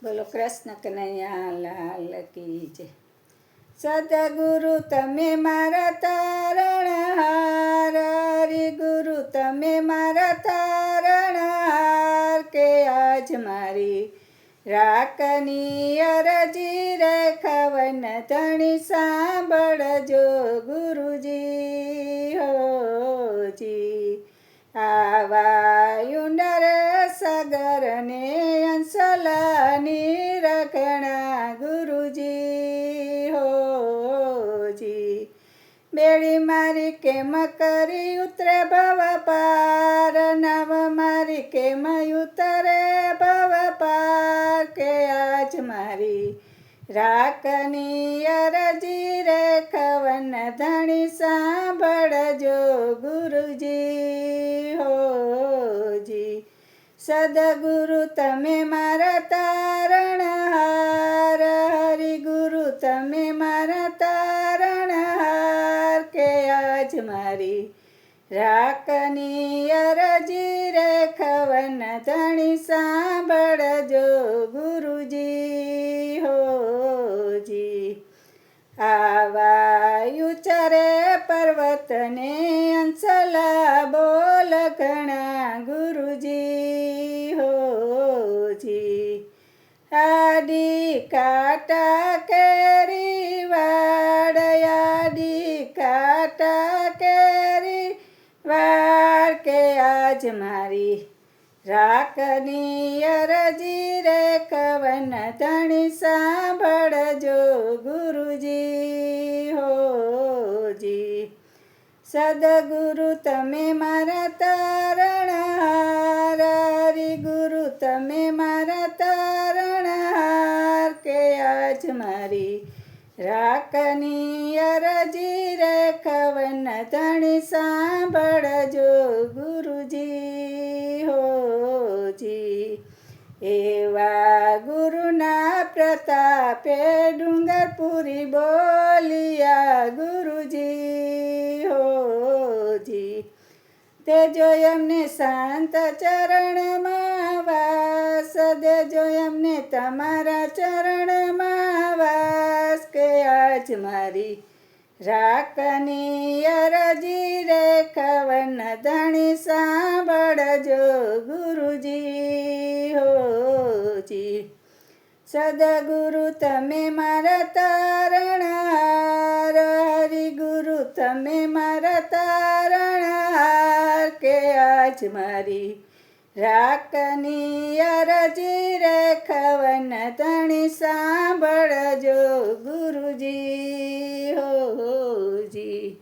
બોલો કૃષ્ણ કનૈયા લાલ કી જય। સદગુરુ તમે મારા તારણહાર, હરિગુરુ તમે મારા તારણહાર, કે આજ મારી રાખની અરજી રે ખવન ધણી સાંભળજો ગુરુજી હોજી। આવાયું નર સાગરને અંસલાની રખણા ગુરુજી હોજી। બેડી મારી કેમ કરી ઉતરે ભવ પાર, નવ મારી કેમ ઉતરે ભવ પાર, કે આજ મારી રાખની અરજી રે ખવન ધણી સાંભળજો ગુરુજી હોજી। સદગુરુ તમે મારા તારણહાર, હરિગુરુ તમે મારા તારણહાર, કે આજ મારી રાખની અરજી રે ખવન ધણી સાંભળજો ગુરુજી હોજી। આવાયું ચરે પર્વતને અંસલા બોલ ઘણા ગુરુજી હોજી। આડી કાટા કેરી વાડ, આડી કાટા કેરી વાડ, કે આજ મારી રાખની અરજી રે ખવન ધણી સાંભળજો ગુરુજી હોજી। સદગુરુ તમે મારા તારણહાર, હરિગુરુ તમે મારા તારણહાર, કે આજ મારી રાખની અરજી રે ખવન ધણી સાંભળજો ગુરુજી હોજી। એવા ગુરુના પ્રતાપે ડુંગરપુરી બોલિયા ગુરુજી હોજી। દેજો એમને શાંત ચરણમાં વાસ, દેજો એમને તમારા ચરણમાં વાસ, કે આજ મારી રાખની અરજી રે ખવન ધણી સાંભળજો ગુરુજી હોજી। સદગુરુ તમે મારા તારણહાર, હરિગુરુ તમે મારા તારણહાર, કે આજ મારી રાખની અરજી રે ખવન ધણી